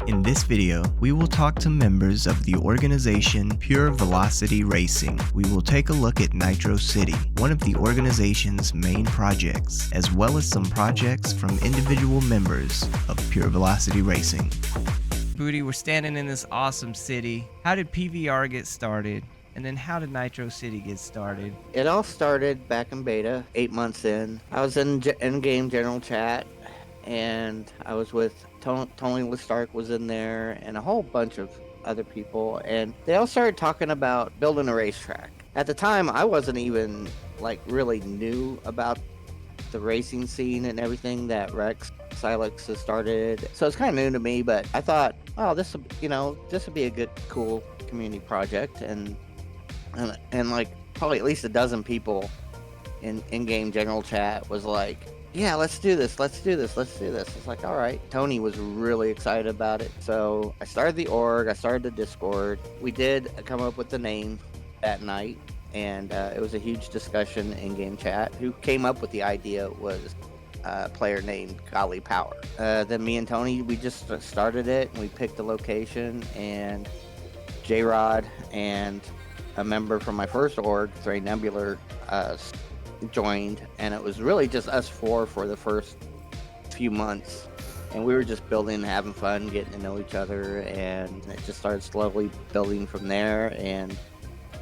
In this video, we will talk to members of the organization Pure Velocity Racing. We will take a look at Nitro City, one of the organization's main projects, as well as some projects from individual members of Pure Velocity Racing. Booty, we're standing in this awesome city. How did PVR get started? And then how did Nitro City get started? It all started back in beta, 8 months in. I was in in-game general chat, and I was with Tony Lestark was in there, and a whole bunch of other people, and they all started talking about building a racetrack. At the time, I wasn't even really new about the racing scene and everything that Rex Silex has started, so it's kind of new to me. But I thought, oh, this would be a good, cool community project, and probably at least a dozen people in game general chat was like, yeah, let's do this. It's like, all right. Tony was really excited about it. So I started the org. I started the Discord. We did come up with the name that night, and it was a huge discussion in game chat. Who came up with the idea was a player named Golly Power. Then me and Tony, we just started it, and we picked the location, and J-Rod and a member from my first org, Thray Nebular, joined, and it was really just us four for the first few months, and we were just building, having fun, getting to know each other, and it just started slowly building from there. And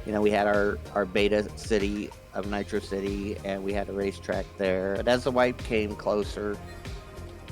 we had our beta city of Nitro City, and we had a racetrack there. And as the wipe came closer,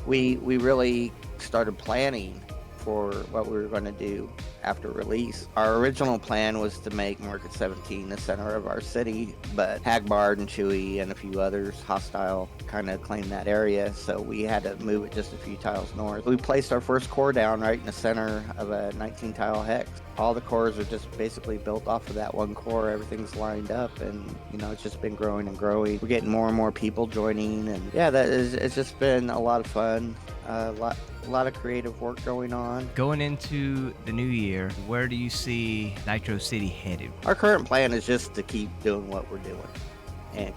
we really started planning for what we were going to do after release. Our original plan was to make Market 17 the center of our city, but Hagbard and Chewy and a few others, hostile, kind of claimed that area, so we had to move it just a few tiles north. We placed our first core down right in the center of a 19-tile hex. All the cores are just basically built off of that one core. Everything's lined up, and it's just been growing and growing. We're getting more and more people joining, and yeah, it's just been a lot of fun. A lot of creative work going on. Going into the new year, where do you see Nitro City headed? Our current plan is just to keep doing what we're doing, and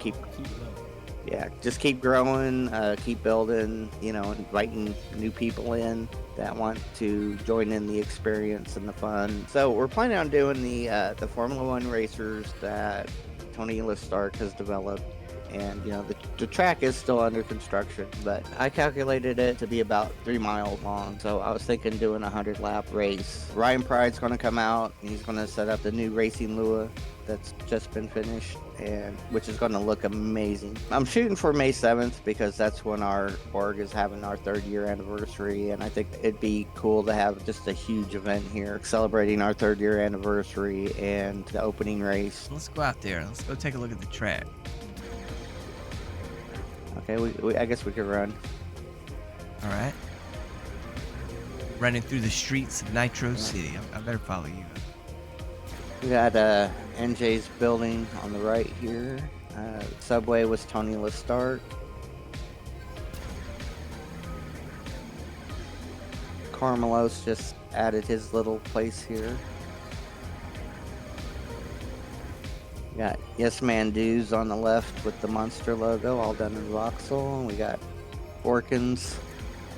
just keep growing, keep building, inviting new people in that want to join in the experience and the fun. So we're planning on doing the Formula One racers that Tony Lestark has developed. And the track is still under construction, but I calculated it to be about 3 miles long, so I was thinking doing a 100-lap race. Ryan Pride's going to come out, and he's going to set up the new racing Lua that's just been finished, and which is going to look amazing. I'm shooting for May 7th because that's when our org is having our 3rd year anniversary, and I think it'd be cool to have just a huge event here celebrating our 3rd year anniversary and the opening race. Let's go out there. Let's go take a look at the track. Okay, I guess we could run. All right. Running through the streets of Nitro City. I better follow you. We got NJ's building on the right here. Subway was Tony Lestark. Carmelos just added his little place here. We got Yes Man Dues on the left with the monster logo, all done in voxel. We got Vorkin's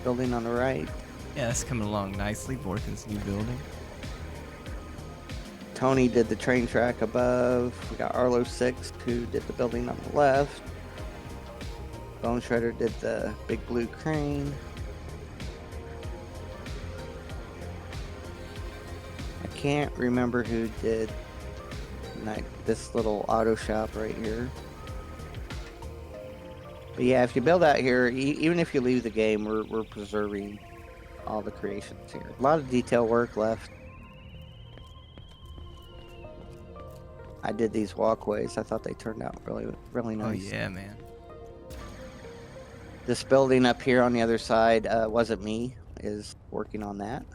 building on the right. Yeah, that's coming along nicely. Vorkin's new building. Tony did the train track above. We got Arlo 6, who did the building on the left. Bone Shredder did the big blue crane. I can't remember who did this little auto shop right here. But yeah, if you build out here, even if you leave the game, we're preserving all the creations here. A lot of detail work left. I did these walkways. I thought they turned out really nice. Oh yeah, man. This building up here on the other side wasn't me. Is working on that.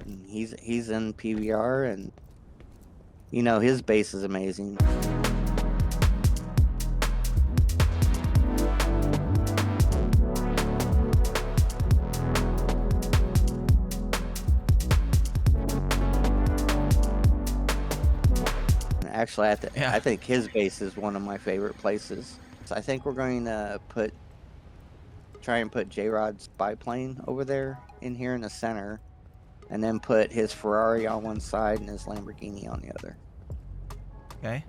And he's in PVR, and his base is amazing. Actually, I think his base is one of my favorite places. So I think we're going to put try and put J-Rod's biplane over there in here in the center, and then put his Ferrari on one side and his Lamborghini on the other. Okay.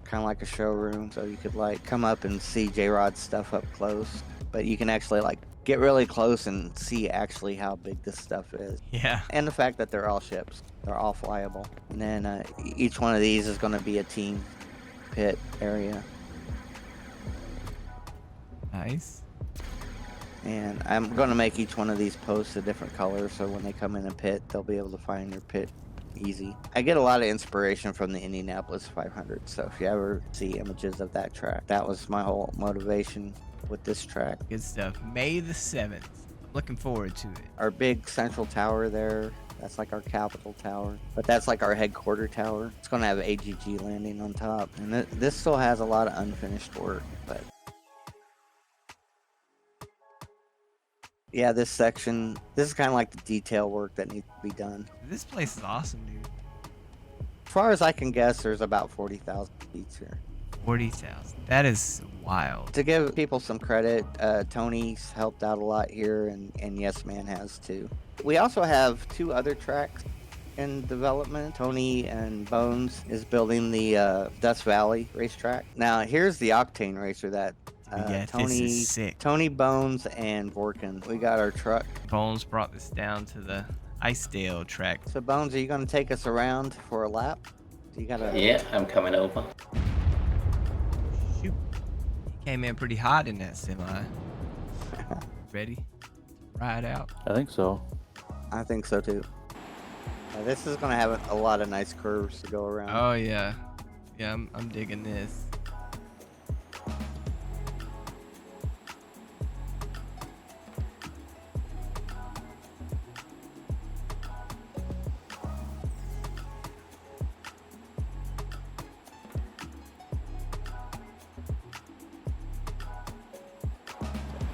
Kind of like a showroom, so you could like come up and see J-Rod's stuff up close, but you can actually like get really close and see actually how big this stuff is. Yeah. And the fact that they're all ships, they're all flyable. And then each one of these is going to be a team pit area. Nice. And I'm going to make each one of these posts a different color, so when they come in a pit, they'll be able to find their pit easy. I get a lot of inspiration from the Indianapolis 500, so if you ever see images of that track, that was my whole motivation with this track. Good stuff. May the 7th. Looking forward to it. Our big central tower there, that's like our Capitol tower, but that's like our headquarter tower. It's going to have AGG landing on top, and this still has a lot of unfinished work, but yeah, this section, this is kind of like the detail work that needs to be done. This place is awesome, dude. As far as I can guess, there's about 40,000 seats here. 40,000. That is wild. To give people some credit, Tony's helped out a lot here, and Yes Man has too. We also have 2 other tracks in development. Tony and Bones is building the Dust Valley racetrack. Now, here's the Octane Racer that Yeah, this is sick. Tony, Bones, and Vorkin. We got our truck. Bones brought this down to the Icedale track. So, Bones, are you going to take us around for a lap? You gotta... Yeah, I'm coming over. Shoot. He came in pretty hot in that semi. Ready to ride out? I think so. I think so too. This is going to have a lot of nice curves to go around. Oh yeah. Yeah, I'm digging this.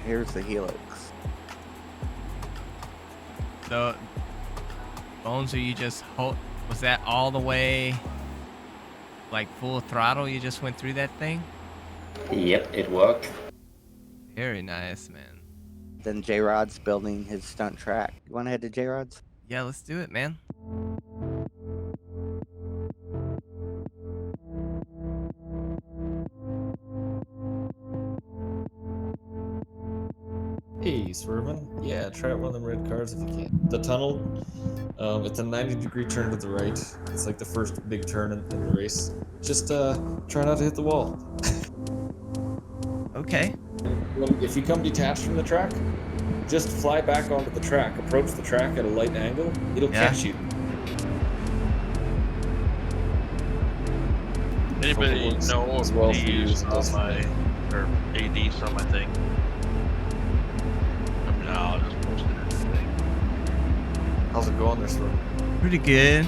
Here's the helix. So, Bones, are you just was that all the way, like full throttle? You just went through that thing? Yep, it worked. Very nice, man. Then J-Rod's building his stunt track. You want to head to J-Rod's? Yeah, let's do it, man. Hey, swerving. Yeah, try out one of them red cars if you can. The tunnel, it's a 90-degree turn to the right. It's like the first big turn in the race. Just try not to hit the wall. Okay. If you come detached from the track, just fly back onto the track. Approach the track at a light angle. It'll catch you. Anybody know as if well they for use you, on my, or ADs on my thing? I mean, I'll just post it in the thing. How's it going there, swerving? Pretty good.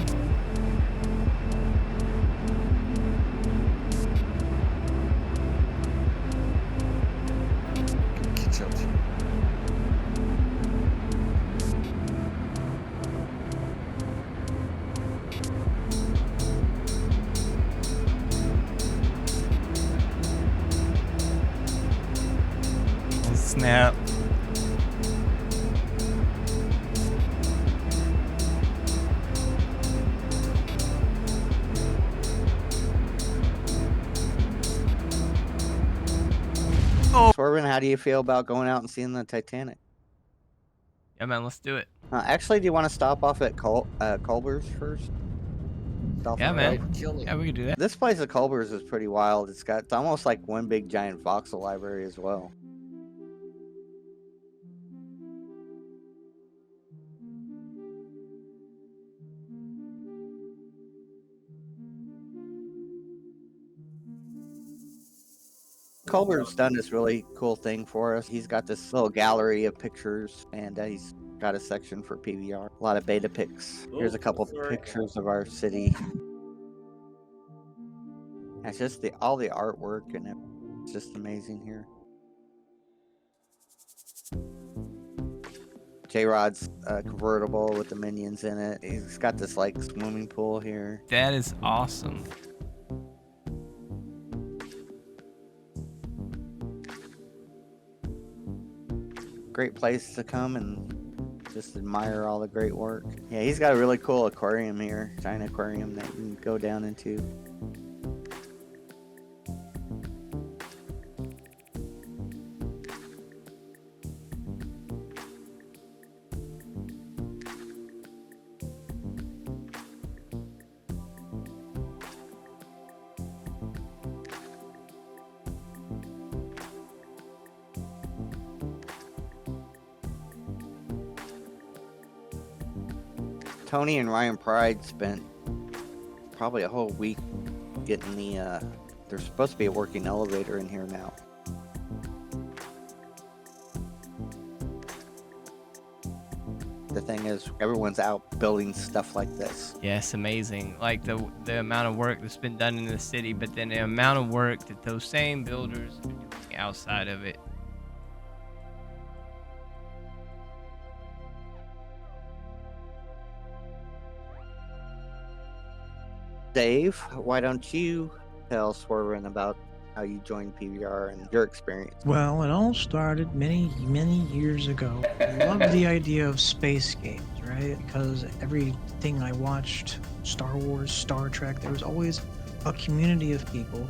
Catch up to you. Snap. Swervin, how do you feel about going out and seeing the Titanic? Yeah, man, let's do it. Actually, do you want to stop off at Culber's first? Stop Yeah, off man. at- Yeah, we can do that. This place at Culber's is pretty wild. It's almost like one big giant voxel library as well. Culber's done this really cool thing for us. He's got this little gallery of pictures, and he's got a section for PBR. A lot of beta pics. Here's a couple pictures of our city. It's just all the artwork, and it's just amazing here. J-Rod's convertible with the minions in it. He's got this like swimming pool here. That is awesome. great place to come and just admire all the great work. Yeah, he's got a really cool aquarium here, giant aquarium that you can go down into. Tony and Ryan Pride spent probably a whole week getting the, there's supposed to be a working elevator in here now. The thing is, everyone's out building stuff like this. Yeah, it's amazing. Like the amount of work that's been done in the city, but then the amount of work that those same builders are doing outside of it. Dave, why don't you tell Swervin about how you joined PBR and your experience? Well, it all started many years ago. I loved the idea of space games, right? Because everything I watched, Star Wars, Star Trek, there was always a community of people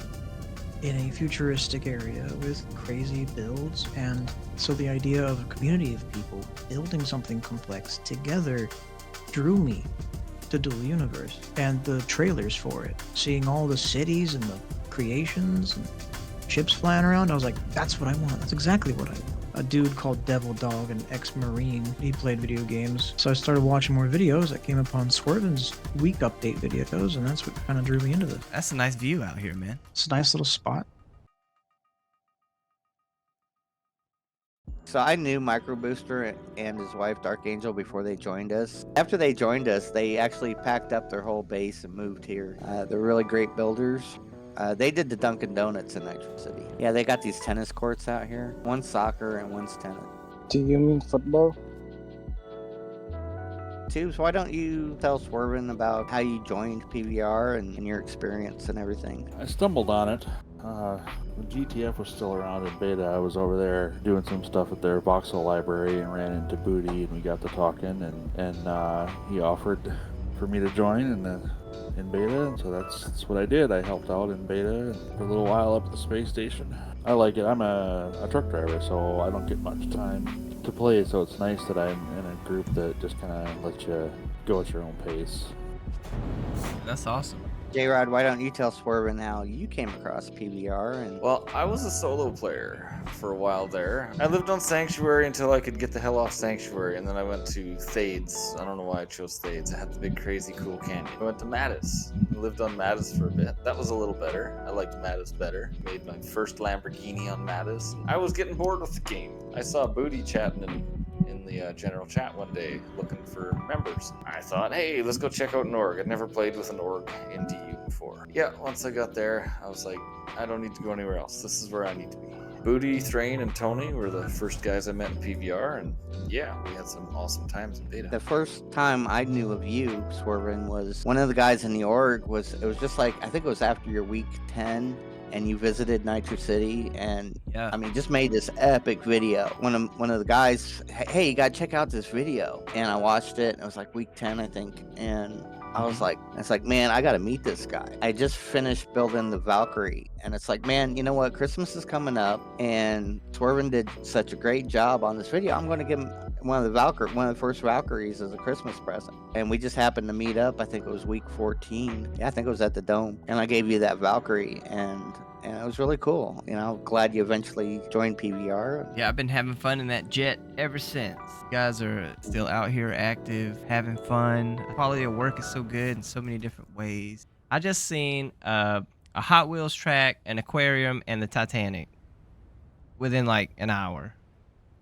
in a futuristic area with crazy builds. And so the idea of a community of people building something complex together drew me to Dual Universe, and the trailers for it, seeing all the cities and the creations and ships flying around, I was like, that's what I want. That's exactly what I want. A dude called Devil Dog, an ex-Marine, he played video games. So I started watching more videos. I came upon Swervin's week update videos, and that's what kind of drew me into this. That's a nice view out here, man. It's a nice little spot. So I knew Micro Booster and his wife Dark Angel before they joined us. After they joined us, they actually packed up their whole base and moved here. They're really great builders. They did the Dunkin' Donuts in Nitro City. Yeah, they got these tennis courts out here. One's soccer and one's tennis. Do you mean football? Tubes, why don't you tell Swervin about how you joined PBR and your experience and everything? I stumbled on it. When GTF was still around in beta, I was over there doing some stuff at their voxel library and ran into Booty, and we got to talking, and he offered for me to join in beta, and so that's what I did. I helped out in beta for a little while up at the space station. I like it. I'm a truck driver, so I don't get much time to play, so it's nice that I'm in a group that just kind of lets you go at your own pace. That's awesome. J-Rod, why don't you tell Swervin how you came across PBR? And Well, I was a solo player for a while there. I lived on Sanctuary until I could get the hell off Sanctuary, and then I went to Thades. I don't know why I chose Thades. I had the big, crazy, cool canyon. I went to Mattis. I lived on Mattis for a bit. That was a little better. I liked Mattis better. Made my first Lamborghini on Mattis. I was getting bored with the game. I saw Booty chatting in the general chat one day looking for members. I thought, hey, let's go check out an org. I'd never played with an org in DU before. Yeah, once I got there, I was like, I don't need to go anywhere else. This is where I need to be. Booty, Thrain, and Tony were the first guys I met in PBR, and yeah, we had some awesome times in beta. the first time I knew of you, Swervin, was one of the guys in the org it was just like, I think it was after your week 10, and you visited Nitro City, and Yeah. I mean, just made this epic video. One of the guys, hey, you gotta check out this video, and I watched it. It was like week 10, I think, and I was like, it's like, man, I gotta meet this guy. I just finished building the Valkyrie, and it's like, man, you know what? Christmas is coming up, and Swervin did such a great job on this video. I'm gonna give him one of the first Valkyries as a Christmas present. And we just happened to meet up. I think it was week 14. Yeah, I think it was at the Dome, and I gave you that Valkyrie, and it was really cool. You know, glad you eventually joined PBR. Yeah, I've been having fun in that jet ever since. You guys are still out here active, having fun. The quality of work is so good in so many different ways. I just seen a Hot Wheels track, an aquarium, and the Titanic within like an hour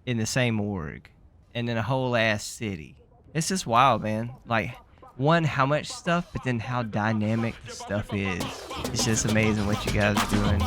in the same org, and then a whole ass city. It's just wild, man. Like, one, how much stuff, but then how dynamic the stuff is. It's just amazing what you guys are doing.